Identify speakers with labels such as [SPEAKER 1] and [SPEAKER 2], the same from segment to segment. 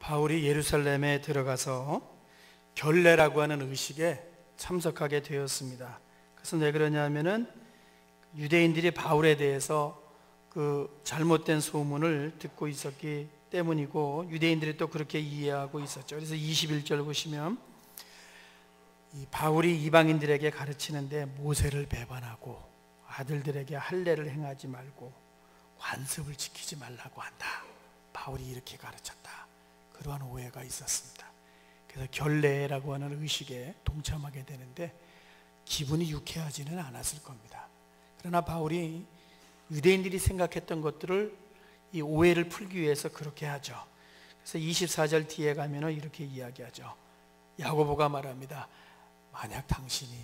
[SPEAKER 1] 바울이 예루살렘에 들어가서 결례라고 하는 의식에 참석하게 되었습니다. 그래서 왜 그러냐면은 유대인들이 바울에 대해서 그 잘못된 소문을 듣고 있었기 때문이고, 유대인들이 또 그렇게 이해하고 있었죠. 그래서 21절 보시면 이 바울이 이방인들에게 가르치는데 모세를 배반하고 아들들에게 할례를 행하지 말고 관습을 지키지 말라고 한다. 바울이 이렇게 가르쳤다. 그러한 오해가 있었습니다. 그래서 결례라고 하는 의식에 동참하게 되는데 기분이 유쾌하지는 않았을 겁니다. 그러나 바울이 유대인들이 생각했던 것들을 이 오해를 풀기 위해서 그렇게 하죠. 그래서 24절 뒤에 가면은 이렇게 이야기하죠. 야고보가 말합니다. 만약 당신이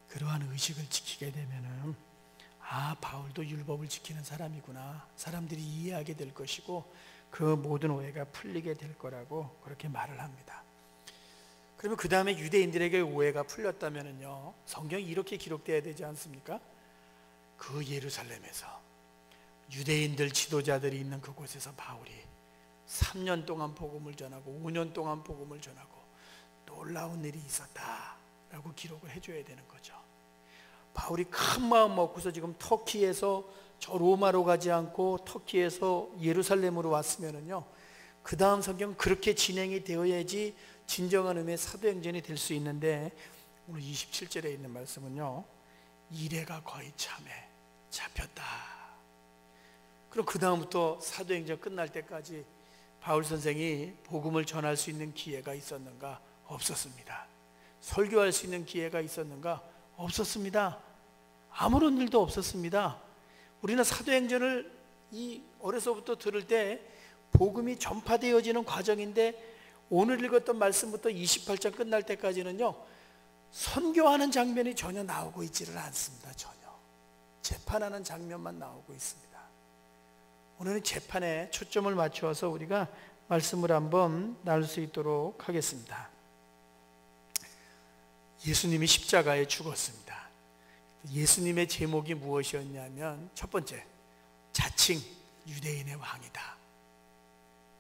[SPEAKER 1] 그러한 의식을 지키게 되면은 바울도 율법을 지키는 사람이구나, 사람들이 이해하게 될 것이고 그 모든 오해가 풀리게 될 거라고 그렇게 말을 합니다. 그러면 그 다음에 유대인들에게 오해가 풀렸다면은요, 성경이 이렇게 기록되어야 되지 않습니까? 그 예루살렘에서 유대인들 지도자들이 있는 그곳에서 바울이 3년 동안 복음을 전하고 5년 동안 복음을 전하고 놀라운 일이 있었다라고 기록을 해줘야 되는 거죠. 바울이 큰 마음 먹고서 지금 터키에서 저 로마로 가지 않고 터키에서 예루살렘으로 왔으면은요, 그 다음 성경 그렇게 진행이 되어야지 진정한 의미의 사도행전이 될 수 있는데, 오늘 27절에 있는 말씀은요, 이래가 거의 참에 잡혔다. 그럼 그 다음부터 사도행전 끝날 때까지 바울 선생이 복음을 전할 수 있는 기회가 있었는가? 없었습니다. 설교할 수 있는 기회가 있었는가? 없었습니다. 아무런 일도 없었습니다. 우리는 사도행전을 어려서부터 들을 때 복음이 전파되어지는 과정인데, 오늘 읽었던 말씀부터 28장 끝날 때까지는요, 선교하는 장면이 전혀 나오고 있지를 않습니다. 전혀 재판하는 장면만 나오고 있습니다. 오늘은 재판에 초점을 맞추어서 우리가 말씀을 한번 나눌 수 있도록 하겠습니다. 예수님이 십자가에 죽었습니다. 예수님의 제목이 무엇이었냐면, 첫 번째, 자칭 유대인의 왕이다.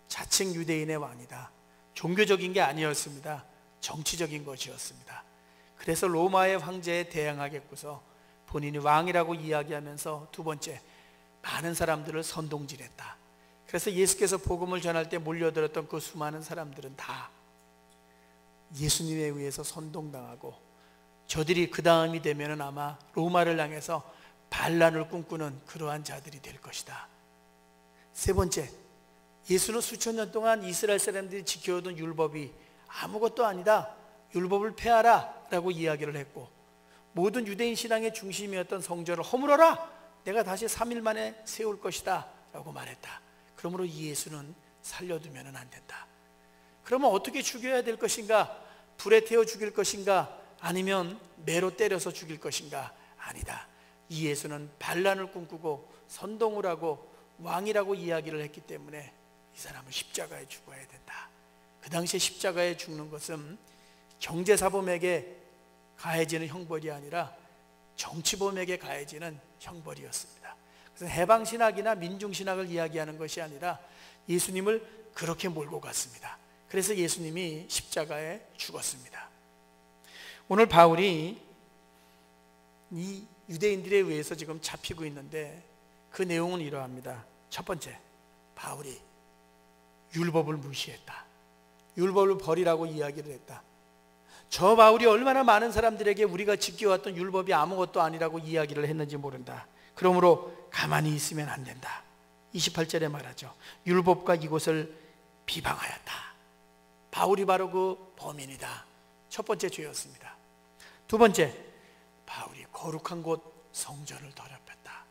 [SPEAKER 1] 자칭 유대인의 왕이다. 종교적인 게 아니었습니다. 정치적인 것이었습니다. 그래서 로마의 황제에 대항하겠고서 본인이 왕이라고 이야기하면서, 두 번째, 많은 사람들을 선동질했다. 그래서 예수께서 복음을 전할 때 몰려들었던 그 수많은 사람들은 다 예수님에 의해서 선동당하고, 저들이 그 다음이 되면은 아마 로마를 향해서 반란을 꿈꾸는 그러한 자들이 될 것이다. 세 번째, 예수는 수천 년 동안 이스라엘 사람들이 지켜오던 율법이 아무것도 아니다, 율법을 폐하라 라고 이야기를 했고, 모든 유대인 신앙의 중심이었던 성전을 허물어라, 내가 다시 3일 만에 세울 것이다 라고 말했다. 그러므로 이 예수는 살려두면 안 된다. 그러면 어떻게 죽여야 될 것인가? 불에 태워 죽일 것인가? 아니면 매로 때려서 죽일 것인가? 아니다. 이 예수는 반란을 꿈꾸고 선동을 하고 왕이라고 이야기를 했기 때문에 이 사람은 십자가에 죽어야 된다. 그 당시에 십자가에 죽는 것은 경제사범에게 가해지는 형벌이 아니라 정치범에게 가해지는 형벌이었습니다. 그래서 해방신학이나 민중신학을 이야기하는 것이 아니라 예수님을 그렇게 몰고 갔습니다. 그래서 예수님이 십자가에 죽었습니다. 오늘 바울이 이 유대인들에 의해서 지금 잡히고 있는데, 그 내용은 이러합니다. 첫 번째, 바울이 율법을 무시했다. 율법을 버리라고 이야기를 했다. 저 바울이 얼마나 많은 사람들에게 우리가 지켜왔던 율법이 아무것도 아니라고 이야기를 했는지 모른다. 그러므로 가만히 있으면 안 된다. 28절에 말하죠. 율법과 이곳을 비방하였다. 바울이 바로 그 범인이다. 첫 번째 죄였습니다. 두 번째, 바울이 거룩한 곳 성전을 더럽혔다.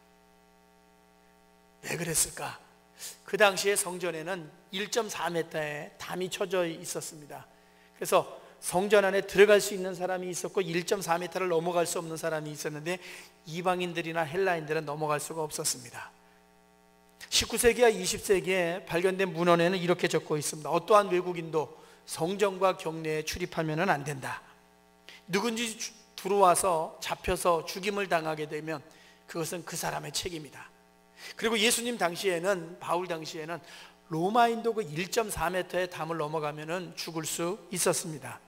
[SPEAKER 1] 왜 그랬을까? 그 당시에 성전에는 1.4m의 담이 쳐져 있었습니다. 그래서 성전 안에 들어갈 수 있는 사람이 있었고 1.4m를 넘어갈 수 없는 사람이 있었는데, 이방인들이나 헬라인들은 넘어갈 수가 없었습니다. 19세기와 20세기에 발견된 문헌에는 이렇게 적고 있습니다. 어떠한 외국인도 성전과 경내에 출입하면 안 된다. 누군지 들어와서 잡혀서 죽임을 당하게 되면 그것은 그 사람의 책임이다. 그리고 예수님 당시에는, 바울 당시에는 로마인도 그 1.4m의 담을 넘어가면은 죽을 수 있었습니다.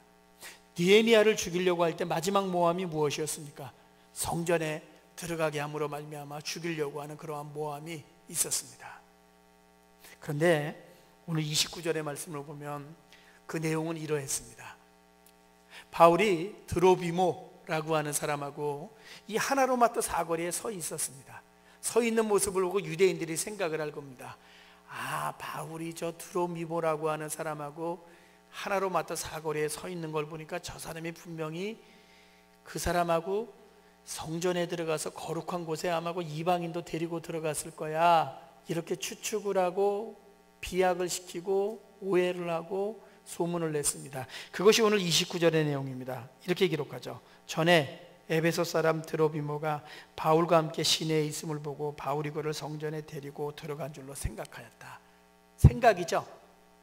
[SPEAKER 1] 느헤미야를 죽이려고 할 때 마지막 모함이 무엇이었습니까? 성전에 들어가게 함으로 말미암아 죽이려고 하는 그러한 모함이 있었습니다. 그런데 오늘 29절의 말씀을 보면 그 내용은 이러했습니다. 바울이 드로비모라고 하는 사람하고 이 하나로마트 사거리에 서 있었습니다. 서 있는 모습을 보고 유대인들이 생각을 할 겁니다. 아, 바울이 저 드로미모라고 하는 사람하고 하나로마트 사거리에 서 있는 걸 보니까 저 사람이 분명히 그 사람하고 성전에 들어가서 거룩한 곳에 아마 이방인도 데리고 들어갔을 거야, 이렇게 추측을 하고 비약을 시키고 오해를 하고 소문을 냈습니다. 그것이 오늘 29절의 내용입니다. 이렇게 기록하죠. 전에 에베소 사람 드로비모가 바울과 함께 시내에 있음을 보고 바울이 그를 성전에 데리고 들어간 줄로 생각하였다. 생각이죠.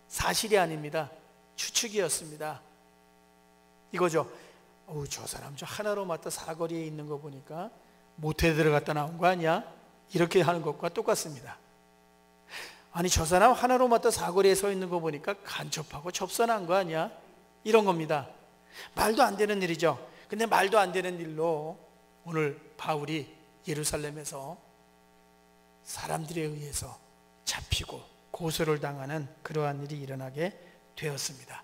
[SPEAKER 1] 사실이 아닙니다. 추측이었습니다. 이거죠. 저 사람 저 하나로마트 사거리에 있는 거 보니까 모텔에 들어갔다 나온 거 아니야? 이렇게 하는 것과 똑같습니다. 아니, 저 사람 하나로마트 사거리에 서 있는 거 보니까 간첩하고 접선한 거 아니야? 이런 겁니다. 말도 안 되는 일이죠. 근데 말도 안 되는 일로 오늘 바울이 예루살렘에서 사람들에 의해서 잡히고 고소를 당하는 그러한 일이 일어나게 되었습니다.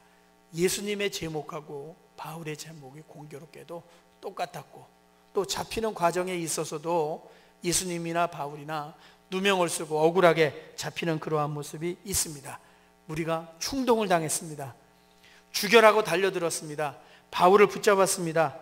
[SPEAKER 1] 예수님의 제목하고 바울의 제목이 공교롭게도 똑같았고, 또 잡히는 과정에 있어서도 예수님이나 바울이나 누명을 쓰고 억울하게 잡히는 그러한 모습이 있습니다. 우리가 충동을 당했습니다. 죽여라고 달려들었습니다. 바울을 붙잡았습니다.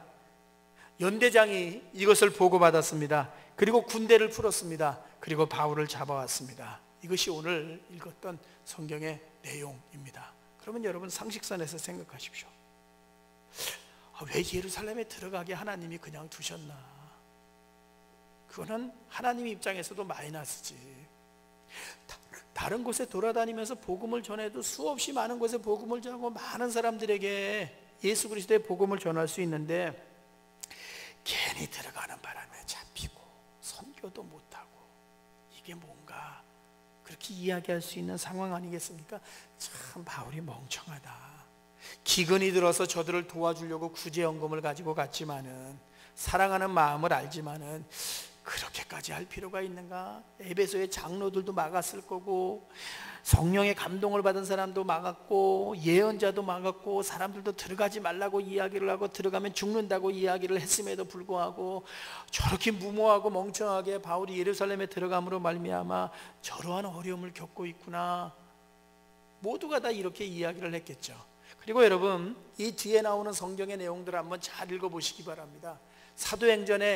[SPEAKER 1] 연대장이 이것을 보고받았습니다. 그리고 군대를 풀었습니다. 그리고 바울을 잡아왔습니다. 이것이 오늘 읽었던 성경의 내용입니다. 그러면 여러분 상식선에서 생각하십시오. 왜 예루살렘에 들어가게 하나님이 그냥 두셨나? 그거는 하나님 입장에서도 마이너스지. 다른 곳에 돌아다니면서 복음을 전해도 수없이 많은 곳에 복음을 전하고 많은 사람들에게 예수 그리스도의 복음을 전할 수 있는데 괜히 들어가는 바람에 잡히고 선교도 못하고, 이게 뭔가 그렇게 이야기할 수 있는 상황 아니겠습니까? 참 바울이 멍청하다. 기근이 들어서 저들을 도와주려고 구제연금을 가지고 갔지만은, 사랑하는 마음을 알지만은 그렇게까지 할 필요가 있는가? 에베소의 장로들도 막았을 거고, 성령의 감동을 받은 사람도 막았고, 예언자도 막았고, 사람들도 들어가지 말라고 이야기를 하고 들어가면 죽는다고 이야기를 했음에도 불구하고 저렇게 무모하고 멍청하게 바울이 예루살렘에 들어감으로 말미암아 저러한 어려움을 겪고 있구나. 모두가 다 이렇게 이야기를 했겠죠. 그리고 여러분, 이 뒤에 나오는 성경의 내용들을 한번 잘 읽어보시기 바랍니다. 사도행전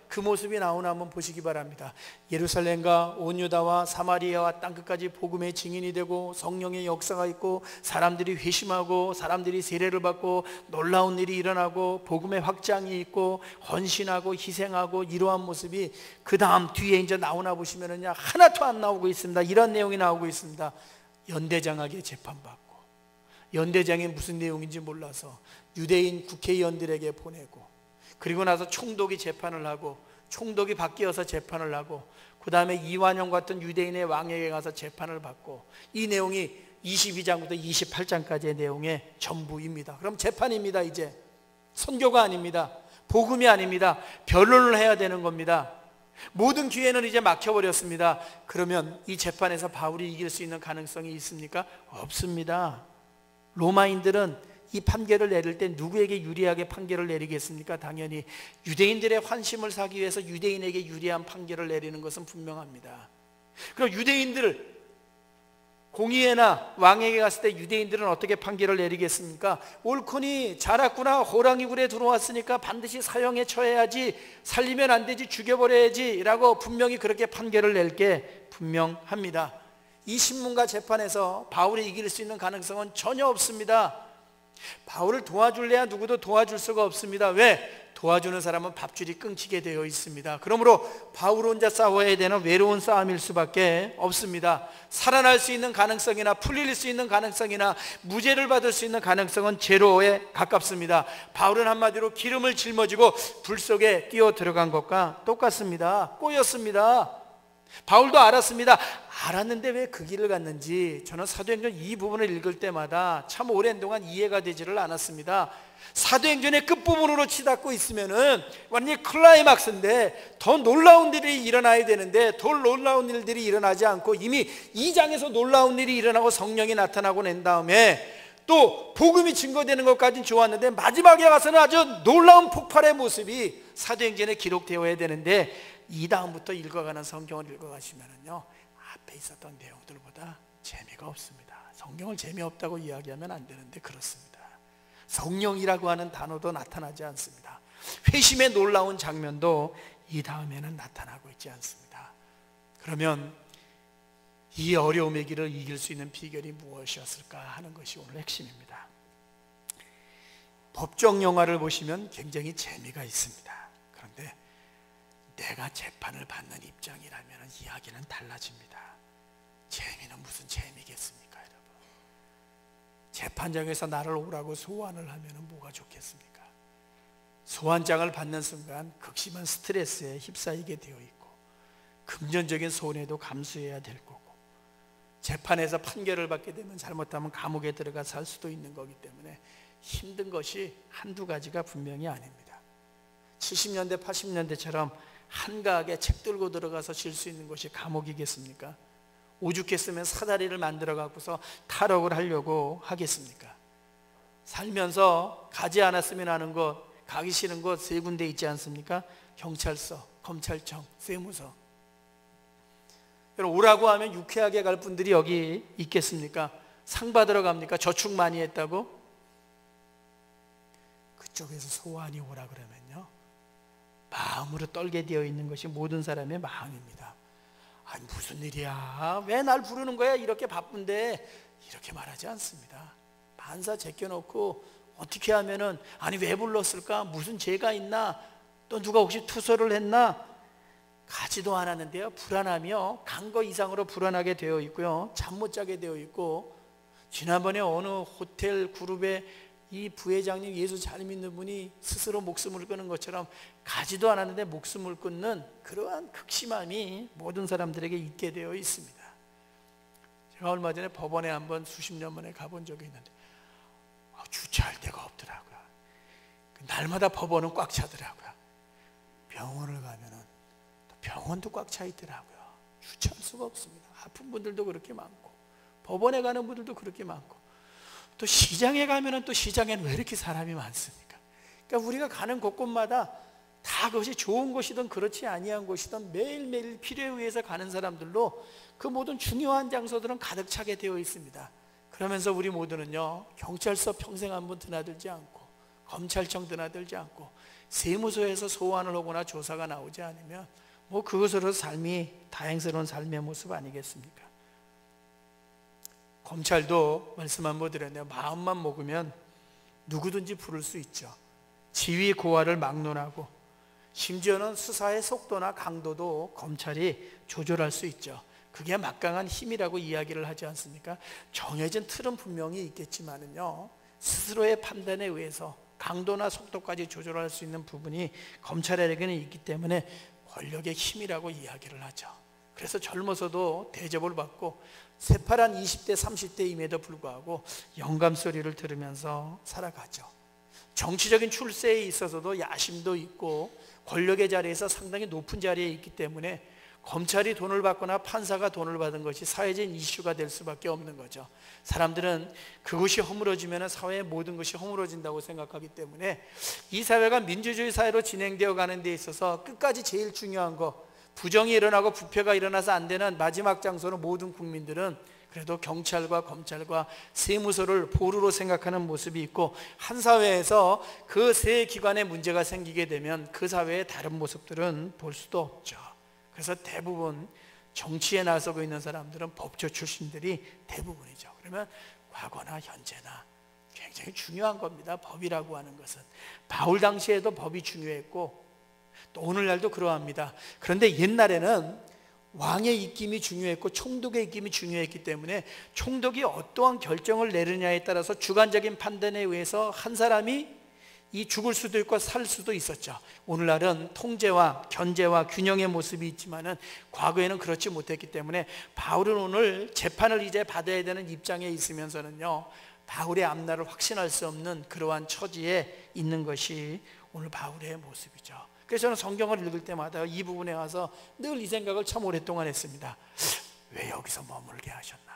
[SPEAKER 1] 그 모습이 나오나 한번 보시기 바랍니다. 예루살렘과 온 유다와 사마리아와 땅끝까지 복음의 증인이 되고 성령의 역사가 있고 사람들이 회심하고 사람들이 세례를 받고 놀라운 일이 일어나고 복음의 확장이 있고 헌신하고 희생하고 이러한 모습이 그 다음 뒤에 이제 나오나 보시면은요, 하나도 안 나오고 있습니다. 이런 내용이 나오고 있습니다. 연대장에게 재판받고, 연대장이 무슨 내용인지 몰라서 유대인 국회의원들에게 보내고, 그리고 나서 총독이 재판을 하고, 총독이 바뀌어서 재판을 하고, 그 다음에 이완용 같은 유대인의 왕에게 가서 재판을 받고, 이 내용이 22장부터 28장까지의 내용의 전부입니다. 그럼 재판입니다. 이제 선교가 아닙니다. 복음이 아닙니다. 변론을 해야 되는 겁니다. 모든 기회는 이제 막혀버렸습니다. 그러면 이 재판에서 바울이 이길 수 있는 가능성이 있습니까? 없습니다. 로마인들은 이 판결을 내릴 때 누구에게 유리하게 판결을 내리겠습니까? 당연히 유대인들의 환심을 사기 위해서 유대인에게 유리한 판결을 내리는 것은 분명합니다. 그럼 유대인들을 공의회나 왕에게 갔을 때 유대인들은 어떻게 판결을 내리겠습니까? 옳거니 자랐구나, 호랑이 굴에 들어왔으니까 반드시 사형에 처해야지, 살리면 안 되지, 죽여버려야지 라고 분명히 그렇게 판결을 낼 게 분명합니다. 이 신문과 재판에서 바울이 이길 수 있는 가능성은 전혀 없습니다. 바울을 도와줄래야 누구도 도와줄 수가 없습니다. 왜? 도와주는 사람은 밥줄이 끊기게 되어 있습니다. 그러므로 바울 혼자 싸워야 되는 외로운 싸움일 수밖에 없습니다. 살아날 수 있는 가능성이나 풀릴 수 있는 가능성이나 무죄를 받을 수 있는 가능성은 제로에 가깝습니다. 바울은 한마디로 기름을 짊어지고 불 속에 뛰어 들어간 것과 똑같습니다. 꼬였습니다. 바울도 알았습니다. 알았는데 왜 그 길을 갔는지 저는 사도행전 이 부분을 읽을 때마다 참 오랜 동안 이해가 되지를 않았습니다. 사도행전의 끝부분으로 치닫고 있으면은 완전히 클라이막스인데 더 놀라운 일이 일어나야 되는데 더 놀라운 일들이 일어나지 않고 이미 2장에서 놀라운 일이 일어나고 성령이 나타나고 난 다음에 또 복음이 증거되는 것까지는 좋았는데 마지막에 가서는 아주 놀라운 폭발의 모습이 사도행전에 기록되어야 되는데 이 다음부터 읽어가는 성경을 읽어가시면은요 앞에 있었던 내용들보다 재미가 없습니다. 성경을 재미없다고 이야기하면 안 되는데 그렇습니다. 성령이라고 하는 단어도 나타나지 않습니다. 회심의 놀라운 장면도 이 다음에는 나타나고 있지 않습니다. 그러면 이 어려움의 길을 이길 수 있는 비결이 무엇이었을까 하는 것이 오늘 핵심입니다. 법정 영화를 보시면 굉장히 재미가 있습니다. 그런데 내가 재판을 받는 입장이라면 이야기는 달라집니다. 재미는 무슨 재미겠습니까, 여러분? 재판장에서 나를 오라고 소환을 하면 뭐가 좋겠습니까? 소환장을 받는 순간 극심한 스트레스에 휩싸이게 되어 있고 금전적인 손해도 감수해야 될 거고 재판에서 판결을 받게 되면 잘못하면 감옥에 들어가 살 수도 있는 거기 때문에 힘든 것이 한두 가지가 분명히 아닙니다. 70년대 80년대처럼 한가하게 책 들고 들어가서 쉴 수 있는 것이 감옥이겠습니까? 오죽했으면 사다리를 만들어 갖고서 탈옥을 하려고 하겠습니까? 살면서 가지 않았으면 하는 것, 가기 싫은 곳 세 군데 있지 않습니까? 경찰서, 검찰청, 세무서. 여러분 오라고 하면 유쾌하게 갈 분들이 여기 있겠습니까? 상 받으러 갑니까? 저축 많이 했다고? 그쪽에서 소환이 오라 그러면요 마음으로 떨게 되어 있는 것이 모든 사람의 마음입니다. 아니 무슨 일이야? 왜 날 부르는 거야? 이렇게 바쁜데 이렇게 말하지 않습니다. 반사 제껴놓고 어떻게 하면은 아니 왜 불렀을까? 무슨 죄가 있나? 또 누가 혹시 투서를 했나? 가지도 않았는데요 불안하며 간 거 이상으로 불안하게 되어 있고요 잠 못 자게 되어 있고 지난번에 어느 호텔 그룹의 이 부회장님 예수 잘 믿는 분이 스스로 목숨을 끊은 것처럼 가지도 않았는데 목숨을 끊는 그러한 극심함이 모든 사람들에게 있게 되어 있습니다. 제가 얼마 전에 법원에 한번 수십 년 만에 가본 적이 있는데 주차할 데가 없더라고요. 날마다 법원은 꽉 차더라고요. 병원을 가면은 병원도 꽉 차 있더라고요. 주차할 수가 없습니다. 아픈 분들도 그렇게 많고 법원에 가는 분들도 그렇게 많고 또 시장에 가면은 또 시장에는 왜 이렇게 사람이 많습니까? 그러니까 우리가 가는 곳곳마다 다 그것이 좋은 곳이든 그렇지 아니한 곳이든 매일매일 필요에 의해서 가는 사람들로 그 모든 중요한 장소들은 가득 차게 되어 있습니다. 그러면서 우리 모두는요 경찰서 평생 한번 드나들지 않고 검찰청 드나들지 않고 세무소에서 소환을 하거나 조사가 나오지 않으면 뭐 그것으로 삶이 다행스러운 삶의 모습 아니겠습니까? 검찰도 말씀 한번 드렸네요. 마음만 먹으면 누구든지 부를 수 있죠. 지위 고하를 막론하고 심지어는 수사의 속도나 강도도 검찰이 조절할 수 있죠. 그게 막강한 힘이라고 이야기를 하지 않습니까? 정해진 틀은 분명히 있겠지만은요 스스로의 판단에 의해서 강도나 속도까지 조절할 수 있는 부분이 검찰에게는 있기 때문에 권력의 힘이라고 이야기를 하죠. 그래서 젊어서도 대접을 받고 새파란 20대 30대임에도 불구하고 영감 소리를 들으면서 살아가죠. 정치적인 출세에 있어서도 야심도 있고 권력의 자리에서 상당히 높은 자리에 있기 때문에 검찰이 돈을 받거나 판사가 돈을 받은 것이 사회적인 이슈가 될 수밖에 없는 거죠. 사람들은 그것이 허물어지면 사회의 모든 것이 허물어진다고 생각하기 때문에 이 사회가 민주주의 사회로 진행되어 가는 데 있어서 끝까지 제일 중요한 거 부정이 일어나고 부패가 일어나서 안 되는 마지막 장소는 모든 국민들은 그래도 경찰과 검찰과 세무서를 보루로 생각하는 모습이 있고 한 사회에서 그 세 기관에 문제가 생기게 되면 그 사회의 다른 모습들은 볼 수도 없죠. 그래서 대부분 정치에 나서고 있는 사람들은 법조 출신들이 대부분이죠. 그러면 과거나 현재나 굉장히 중요한 겁니다. 법이라고 하는 것은 바울 당시에도 법이 중요했고 또 오늘날도 그러합니다. 그런데 옛날에는 왕의 입김이 중요했고 총독의 입김이 중요했기 때문에 총독이 어떠한 결정을 내느냐에 따라서 주관적인 판단에 의해서 한 사람이 이 죽을 수도 있고 살 수도 있었죠. 오늘날은 통제와 견제와 균형의 모습이 있지만은 과거에는 그렇지 못했기 때문에 바울은 오늘 재판을 이제 받아야 되는 입장에 있으면서는요, 바울의 앞날을 확신할 수 없는 그러한 처지에 있는 것이 오늘 바울의 모습이죠. 그래서 저는 성경을 읽을 때마다 이 부분에 와서 늘 이 생각을 참 오랫동안 했습니다. 왜 여기서 머물게 하셨나?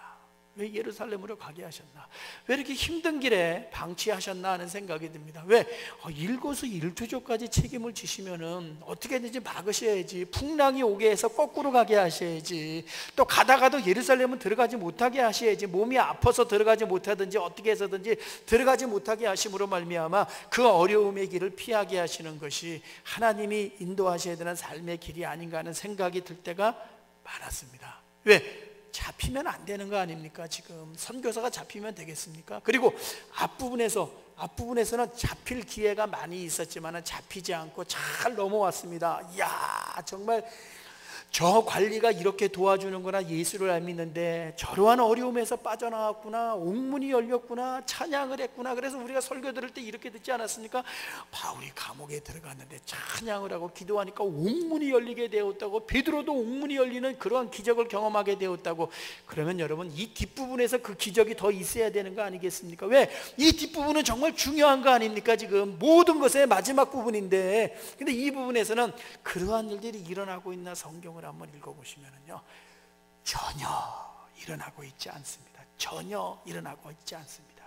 [SPEAKER 1] 왜 예루살렘으로 가게 하셨나? 왜 이렇게 힘든 길에 방치하셨나 하는 생각이 듭니다. 왜 일거수일투족까지 책임을 지시면은 어떻게든지 막으셔야지, 풍랑이 오게 해서 거꾸로 가게 하셔야지, 또 가다가도 예루살렘은 들어가지 못하게 하셔야지, 몸이 아파서 들어가지 못하든지 어떻게 해서든지 들어가지 못하게 하심으로 말미암아 그 어려움의 길을 피하게 하시는 것이 하나님이 인도하셔야 되는 삶의 길이 아닌가 하는 생각이 들 때가 많았습니다. 왜? 잡히면 안 되는 거 아닙니까? 지금 선교사가 잡히면 되겠습니까? 그리고 앞부분에서는 잡힐 기회가 많이 있었지만 잡히지 않고 잘 넘어왔습니다. 이야, 정말 저 관리가 이렇게 도와주는구나, 예수를 안 믿는데 저러한 어려움에서 빠져나왔구나, 옥문이 열렸구나, 찬양을 했구나. 그래서 우리가 설교 들을 때 이렇게 듣지 않았습니까? 바울이 감옥에 들어갔는데 찬양을 하고 기도하니까 옥문이 열리게 되었다고, 베드로도 옥문이 열리는 그러한 기적을 경험하게 되었다고. 그러면 여러분, 이 뒷부분에서 그 기적이 더 있어야 되는 거 아니겠습니까? 왜? 이 뒷부분은 정말 중요한 거 아닙니까? 지금 모든 것의 마지막 부분인데, 근데 이 부분에서는 그러한 일들이 일어나고 있나 성경을 한번 읽어보시면요, 전혀 일어나고 있지 않습니다. 전혀 일어나고 있지 않습니다.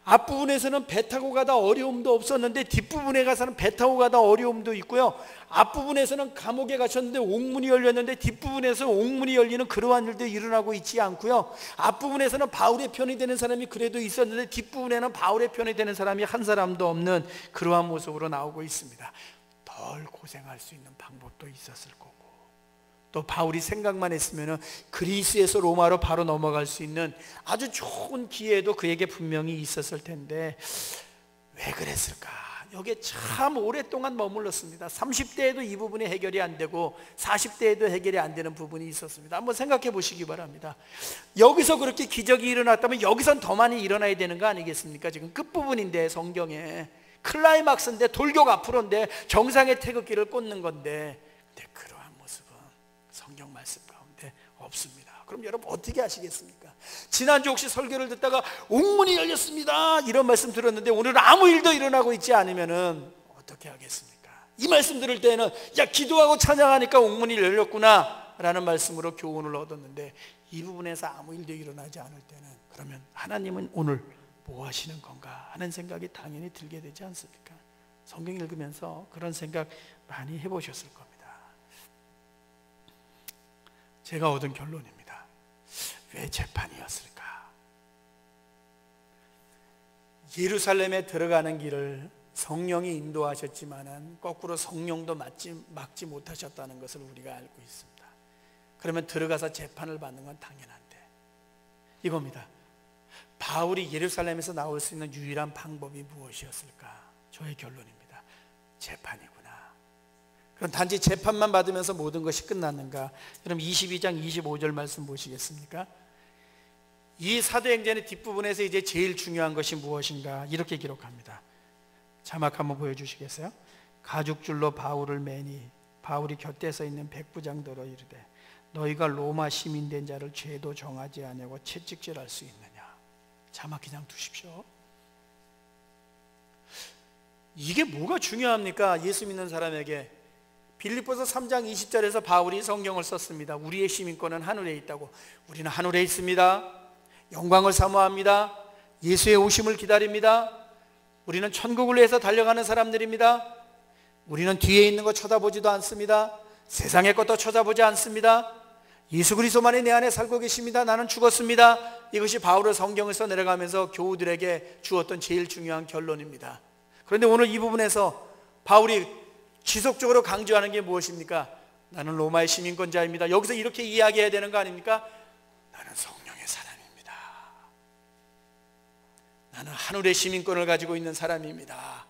[SPEAKER 1] 앞부분에서는 배 타고 가다 어려움도 없었는데 뒷부분에 가서는 배 타고 가다 어려움도 있고요, 앞부분에서는 감옥에 가셨는데 옥문이 열렸는데 뒷부분에서 옥문이 열리는 그러한 일도 일어나고 있지 않고요, 앞부분에서는 바울의 편이 되는 사람이 그래도 있었는데 뒷부분에는 바울의 편이 되는 사람이 한 사람도 없는 그러한 모습으로 나오고 있습니다. 덜 고생할 수 있는 방법도 있었을 거고, 또 바울이 생각만 했으면 그리스에서 로마로 바로 넘어갈 수 있는 아주 좋은 기회도 그에게 분명히 있었을 텐데 왜 그랬을까? 여기에 참 오랫동안 머물렀습니다. 30대에도 이 부분이 해결이 안 되고 40대에도 해결이 안 되는 부분이 있었습니다. 한번 생각해 보시기 바랍니다. 여기서 그렇게 기적이 일어났다면 여기선 더 많이 일어나야 되는 거 아니겠습니까? 지금 끝부분인데, 성경에 클라이막스인데, 돌격 앞으로인데, 정상의 태극기를 꽂는 건데, 근데 그러한 모습은 성경 말씀 가운데 없습니다. 그럼 여러분 어떻게 하시겠습니까? 지난주 혹시 설교를 듣다가 옥문이 열렸습니다 이런 말씀 들었는데 오늘은 아무 일도 일어나고 있지 않으면 어떻게 하겠습니까? 이 말씀 들을 때는 야, 기도하고 찬양하니까 옥문이 열렸구나 라는 말씀으로 교훈을 얻었는데, 이 부분에서 아무 일도 일어나지 않을 때는 그러면 하나님은 오늘 뭐 하시는 건가 하는 생각이 당연히 들게 되지 않습니까? 성경 읽으면서 그런 생각 많이 해보셨을 겁니다. 제가 얻은 결론입니다. 왜 재판이었을까? 예루살렘에 들어가는 길을 성령이 인도하셨지만은 거꾸로 성령도 막지 못하셨다는 것을 우리가 알고 있습니다. 그러면 들어가서 재판을 받는 건 당연한데, 이겁니다. 바울이 예루살렘에서 나올 수 있는 유일한 방법이 무엇이었을까? 저의 결론입니다. 재판이구나. 그럼 단지 재판만 받으면서 모든 것이 끝났는가? 여러분 22장 25절 말씀 보시겠습니까? 이 사도행전의 뒷부분에서 이제 제일 중요한 것이 무엇인가? 이렇게 기록합니다. 자막 한번 보여주시겠어요? 가죽줄로 바울을 매니 바울이 곁에 서 있는 백부장들어 이르되 너희가 로마 시민된 자를 죄도 정하지 아니하고 채찍질할 수 있느냐? 자막 그냥 두십시오. 이게 뭐가 중요합니까? 예수 믿는 사람에게. 빌립보서 3장 20절에서 바울이 성경을 썼습니다. 우리의 시민권은 하늘에 있다고. 우리는 하늘에 있습니다. 영광을 사모합니다. 예수의 오심을 기다립니다. 우리는 천국을 위해서 달려가는 사람들입니다. 우리는 뒤에 있는 거 쳐다보지도 않습니다. 세상의 것도 쳐다보지 않습니다. 예수 그리스도만이 내 안에 살고 계십니다. 나는 죽었습니다. 이것이 바울의 성경에서 내려가면서 교우들에게 주었던 제일 중요한 결론입니다. 그런데 오늘 이 부분에서 바울이 지속적으로 강조하는 게 무엇입니까? 나는 로마의 시민권자입니다. 여기서 이렇게 이야기해야 되는 거 아닙니까? 나는 성령의 사람입니다. 나는 하늘의 시민권을 가지고 있는 사람입니다.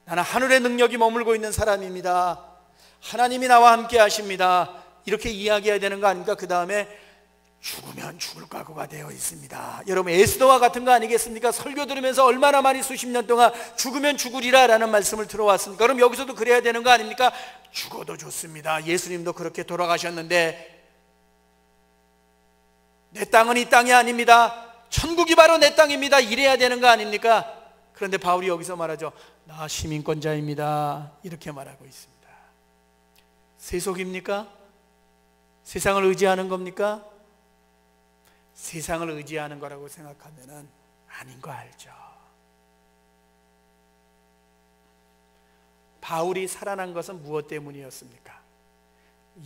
[SPEAKER 1] 나는 하늘의 능력이 머물고 있는 사람입니다. 하나님이 나와 함께 하십니다. 이렇게 이야기해야 되는 거 아닙니까? 그 다음에 죽으면 죽을 각오가 되어 있습니다. 여러분, 에스더와 같은 거 아니겠습니까? 설교 들으면서 얼마나 많이 수십 년 동안 죽으면 죽으리라 라는 말씀을 들어왔습니까? 그럼 여기서도 그래야 되는 거 아닙니까? 죽어도 좋습니다. 예수님도 그렇게 돌아가셨는데 내 땅은 이 땅이 아닙니다. 천국이 바로 내 땅입니다. 이래야 되는 거 아닙니까? 그런데 바울이 여기서 말하죠. 나 시민권자입니다. 이렇게 말하고 있습니다. 세속입니까? 세상을 의지하는 겁니까? 세상을 의지하는 거라고 생각하면 아닌 거 알죠. 바울이 살아난 것은 무엇 때문이었습니까?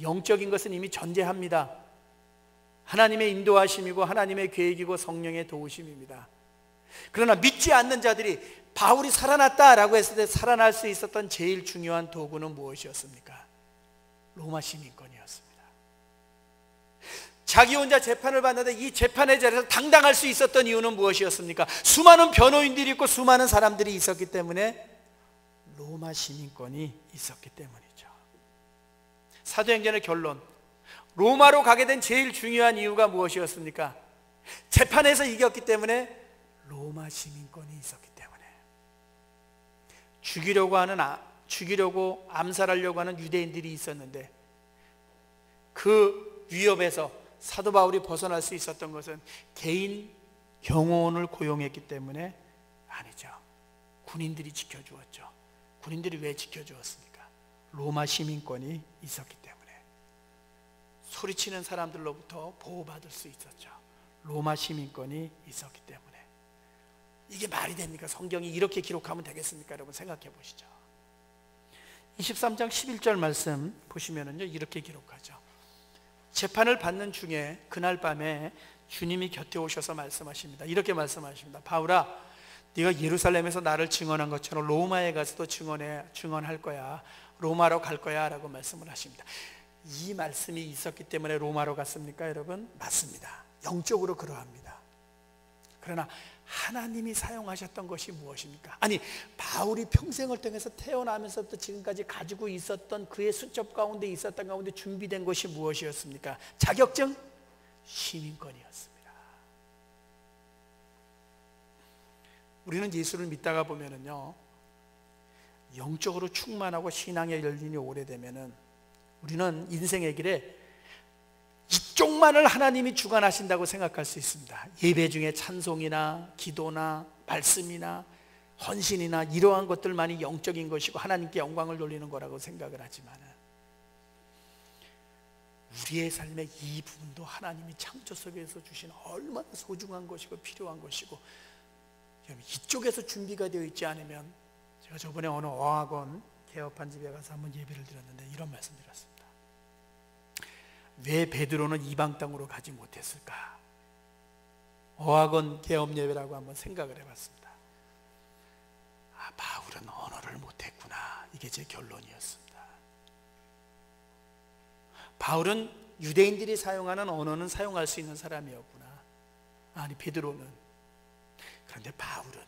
[SPEAKER 1] 영적인 것은 이미 존재합니다. 하나님의 인도하심이고 하나님의 계획이고 성령의 도우심입니다. 그러나 믿지 않는 자들이 바울이 살아났다라고 했을 때 살아날 수 있었던 제일 중요한 도구는 무엇이었습니까? 로마 시민권이었습니다. 자기 혼자 재판을 받는데 이 재판의 자리에서 당당할 수 있었던 이유는 무엇이었습니까? 수많은 변호인들이 있고 수많은 사람들이 있었기 때문에 로마 시민권이 있었기 때문이죠. 사도행전의 결론, 로마로 가게 된 제일 중요한 이유가 무엇이었습니까? 재판에서 이겼기 때문에 로마 시민권이 있었기 때문에. 죽이려고 암살하려고 하는 유대인들이 있었는데 그 위협에서 사도 바울이 벗어날 수 있었던 것은 개인 경호원을 고용했기 때문에 아니죠. 군인들이 지켜주었죠. 군인들이 왜 지켜주었습니까? 로마 시민권이 있었기 때문에. 소리치는 사람들로부터 보호받을 수 있었죠. 로마 시민권이 있었기 때문에. 이게 말이 됩니까? 성경이 이렇게 기록하면 되겠습니까? 여러분 생각해 보시죠. 23장 11절 말씀 보시면은요, 이렇게 기록하죠. 재판을 받는 중에 그날 밤에 주님이 곁에 오셔서 말씀하십니다. 이렇게 말씀하십니다. 바울아, 네가 예루살렘에서 나를 증언한 것처럼 로마에 가서도 증언할 거야. 로마로 갈 거야 라고 말씀을 하십니다. 이 말씀이 있었기 때문에 로마로 갔습니까? 여러분, 맞습니다. 영적으로 그러합니다. 그러나 하나님이 사용하셨던 것이 무엇입니까? 아니, 바울이 평생을 통해서 태어나면서부터 지금까지 가지고 있었던 그의 수첩 가운데 있었던 가운데 준비된 것이 무엇이었습니까? 자격증? 시민권이었습니다. 우리는 예수를 믿다가 보면은요, 영적으로 충만하고 신앙의 연륜이 오래되면은 우리는 인생의 길에 이쪽만을 하나님이 주관하신다고 생각할 수 있습니다. 예배 중에 찬송이나 기도나 말씀이나 헌신이나 이러한 것들만이 영적인 것이고 하나님께 영광을 돌리는 거라고 생각을 하지만 우리의 삶의 이 부분도 하나님이 창조 속에서 주신 얼마나 소중한 것이고 필요한 것이고, 이쪽에서 준비가 되어 있지 않으면, 제가 저번에 어느 어학원 개업한 집에 가서 한번 예배를 드렸는데 이런 말씀 드렸습니다. 왜 베드로는 이방 땅으로 가지 못했을까? 어학원 개업 예배라고 한번 생각을 해봤습니다. 바울은 언어를 못했구나. 이게 제 결론이었습니다. 바울은 유대인들이 사용하는 언어는 사용할 수 있는 사람이었구나. 아니, 베드로는. 그런데 바울은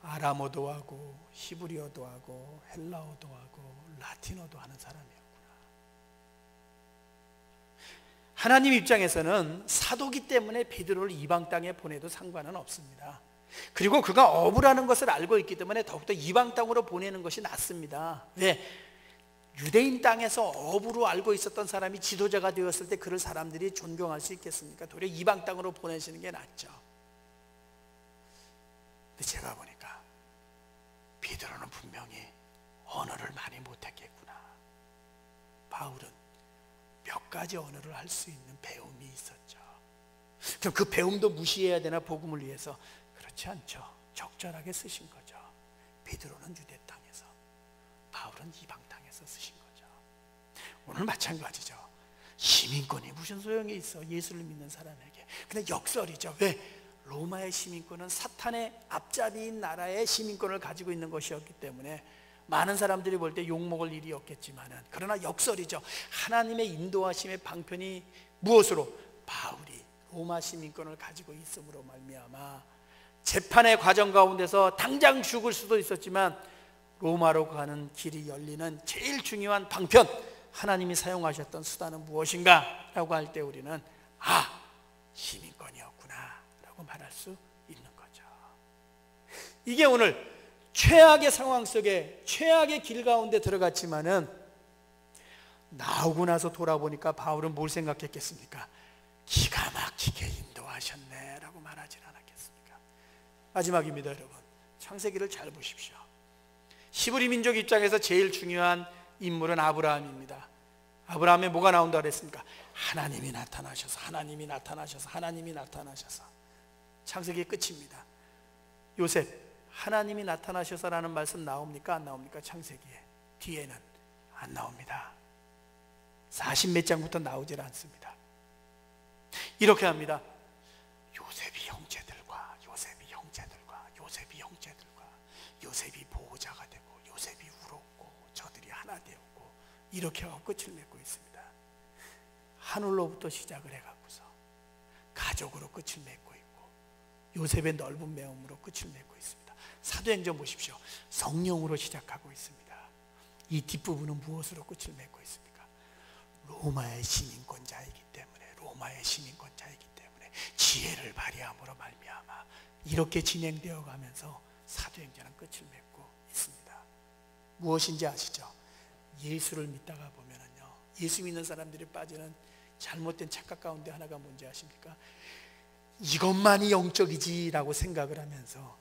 [SPEAKER 1] 아람어도 하고 히브리어도 하고 헬라어도 하고 라틴어도 하는 사람이었구나. 하나님 입장에서는 사도기 때문에 베드로를 이방 땅에 보내도 상관은 없습니다. 그리고 그가 어부라는 것을 알고 있기 때문에 더욱더 이방 땅으로 보내는 것이 낫습니다. 왜? 유대인 땅에서 어부로 알고 있었던 사람이 지도자가 되었을 때 그를 사람들이 존경할 수 있겠습니까? 도리어 이방 땅으로 보내시는 게 낫죠. 근데 제가 보니까 베드로는 분명히 언어를 많이 못했겠구나. 바울은 몇 가지 언어를 할 수 있는 배움이 있었죠. 그럼 그 배움도 무시해야 되나? 복음을 위해서? 그렇지 않죠. 적절하게 쓰신 거죠. 베드로는 유대 땅에서, 바울은 이방 땅에서 쓰신 거죠. 오늘 마찬가지죠. 시민권이 무슨 소용이 있어, 예수를 믿는 사람에게. 근데 역설이죠. 왜? 로마의 시민권은 사탄의 앞잡이인 나라의 시민권을 가지고 있는 것이었기 때문에 많은 사람들이 볼 때 욕먹을 일이 없겠지만은, 그러나 역설이죠. 하나님의 인도하심의 방편이 무엇으로? 바울이 로마 시민권을 가지고 있음으로 말미암아 재판의 과정 가운데서 당장 죽을 수도 있었지만 로마로 가는 길이 열리는 제일 중요한 방편, 하나님이 사용하셨던 수단은 무엇인가? 라고 할 때 우리는 시민권이었구나 라고 말할 수 있는 거죠. 이게 오늘 최악의 상황 속에 최악의 길 가운데 들어갔지만은 나오고 나서 돌아보니까 바울은 뭘 생각했겠습니까? 기가 막히게 인도하셨네 라고 말하진 않았겠습니까? 마지막입니다. 여러분, 창세기를 잘 보십시오. 히브리 민족 입장에서 제일 중요한 인물은 아브라함입니다. 아브라함에 뭐가 나온다고 그랬습니까? 하나님이 나타나셔서 하나님이 나타나셔서 하나님이 나타나셔서. 창세기의 끝입니다. 요셉, 하나님이 나타나셔서라는 말씀 나옵니까? 안 나옵니까? 창세기에 뒤에는 안 나옵니다. 40몇 장부터 나오질 않습니다. 이렇게 합니다. 요셉이 형제들과 요셉이 보호자가 되고 요셉이 울었고 저들이 하나 되었고 이렇게 하고 끝을 맺고 있습니다. 하늘로부터 시작을 해갖고서 가족으로 끝을 맺고 있고 요셉의 넓은 매음으로 끝을 맺고 있습니다. 사도행전 보십시오. 성령으로 시작하고 있습니다. 이 뒷부분은 무엇으로 끝을 맺고 있습니까? 로마의 시민권자이기 때문에 지혜를 발휘함으로 말미암아 이렇게 진행되어 가면서 사도행전은 끝을 맺고 있습니다. 무엇인지 아시죠? 예수를 믿다가 보면은요, 예수 믿는 사람들이 빠지는 잘못된 착각 가운데 하나가 뭔지 아십니까? 이것만이 영적이지라고 생각을 하면서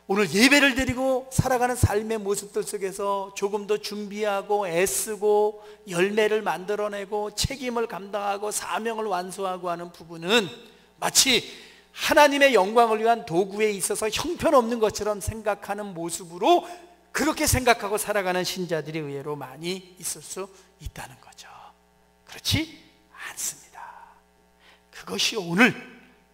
[SPEAKER 1] 오늘 예배를 드리고 살아가는 삶의 모습들 속에서 조금 더 준비하고 애쓰고 열매를 만들어내고 책임을 감당하고 사명을 완수하고 하는 부분은 마치 하나님의 영광을 위한 도구에 있어서 형편없는 것처럼 생각하는 모습으로 그렇게 생각하고 살아가는 신자들이 의외로 많이 있을 수 있다는 거죠. 그렇지 않습니다. 그것이 오늘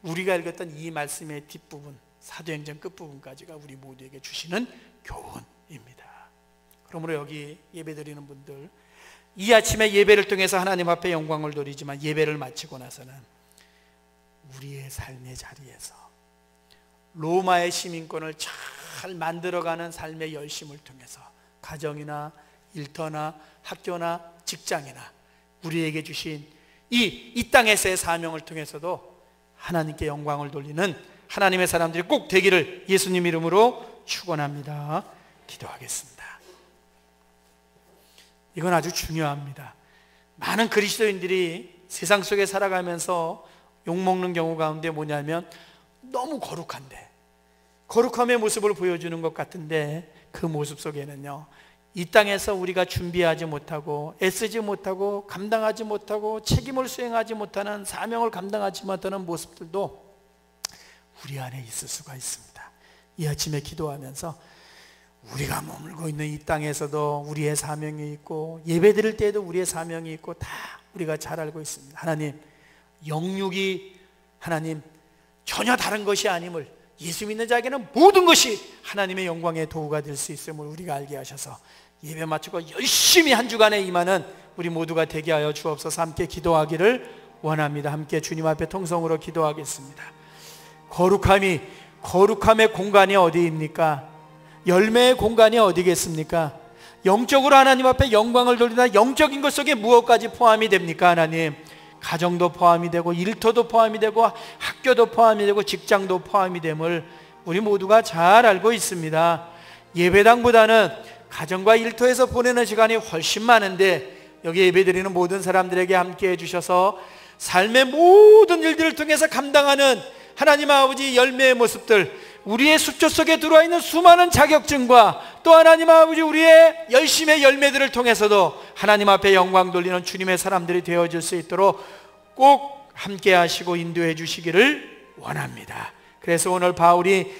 [SPEAKER 1] 우리가 읽었던 이 말씀의 뒷부분, 사도행전 끝부분까지가 우리 모두에게 주시는 교훈입니다. 그러므로 여기 예배드리는 분들, 이 아침에 예배를 통해서 하나님 앞에 영광을 돌리지만 예배를 마치고 나서는 우리의 삶의 자리에서 로마의 시민권을 잘 만들어가는 삶의 열심을 통해서 가정이나 일터나 학교나 직장이나 우리에게 주신 이 땅에서의 사명을 통해서도 하나님께 영광을 돌리는 하나님의 사람들이 꼭 되기를 예수님 이름으로 축원합니다. 기도하겠습니다. 이건 아주 중요합니다. 많은 그리스도인들이 세상 속에 살아가면서 욕먹는 경우 가운데 뭐냐면 너무 거룩한데, 거룩함의 모습을 보여주는 것 같은데 그 모습 속에는요, 이 땅에서 우리가 준비하지 못하고 애쓰지 못하고 감당하지 못하고 책임을 수행하지 못하는, 사명을 감당하지 못하는 모습들도 우리 안에 있을 수가 있습니다. 이 아침에 기도하면서 우리가 머물고 있는 이 땅에서도 우리의 사명이 있고 예배드릴 때에도 우리의 사명이 있고 다 우리가 잘 알고 있습니다. 하나님, 영육이 하나님 전혀 다른 것이 아님을, 예수 믿는 자에게는 모든 것이 하나님의 영광의 도구가 될 수 있음을 우리가 알게 하셔서 예배 마치고 열심히 한 주간에 임하는 우리 모두가 되게 하여 주옵소서. 함께 기도하기를 원합니다. 함께 주님 앞에 통성으로 기도하겠습니다. 거룩함의 공간이 어디입니까? 열매의 공간이 어디겠습니까? 영적으로 하나님 앞에 영광을 돌리다 영적인 것 속에 무엇까지 포함이 됩니까? 하나님, 가정도 포함이 되고 일터도 포함이 되고 학교도 포함이 되고 직장도 포함이 됨을 우리 모두가 잘 알고 있습니다. 예배당보다는 가정과 일터에서 보내는 시간이 훨씬 많은데 여기 예배드리는 모든 사람들에게 함께 해주셔서 삶의 모든 일들을 통해서 감당하는 하나님 아버지 열매의 모습들, 우리의 숫자 속에 들어와 있는 수많은 자격증과 또 하나님 아버지 우리의 열심의 열매들을 통해서도 하나님 앞에 영광 돌리는 주님의 사람들이 되어질 수 있도록 꼭 함께 하시고 인도해 주시기를 원합니다. 그래서 오늘 바울이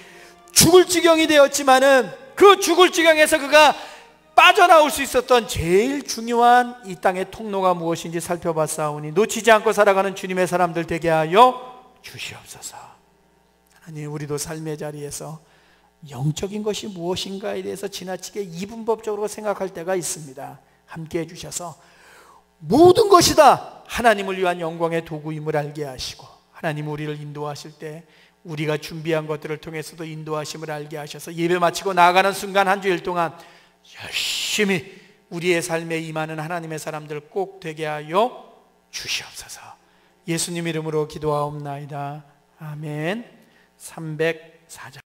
[SPEAKER 1] 죽을 지경이 되었지만은 그 죽을 지경에서 그가 빠져나올 수 있었던 제일 중요한 이 땅의 통로가 무엇인지 살펴봤사오니 놓치지 않고 살아가는 주님의 사람들 되게 하여 주시옵소서. 하나님, 우리도 삶의 자리에서 영적인 것이 무엇인가에 대해서 지나치게 이분법적으로 생각할 때가 있습니다. 함께 해주셔서 모든 것이 다 하나님을 위한 영광의 도구임을 알게 하시고, 하나님 우리를 인도하실 때 우리가 준비한 것들을 통해서도 인도하심을 알게 하셔서 예배 마치고 나아가는 순간 한 주일 동안 열심히 우리의 삶에 임하는 하나님의 사람들 꼭 되게 하여 주시옵소서. 예수님 이름으로 기도하옵나이다. 아멘. 304장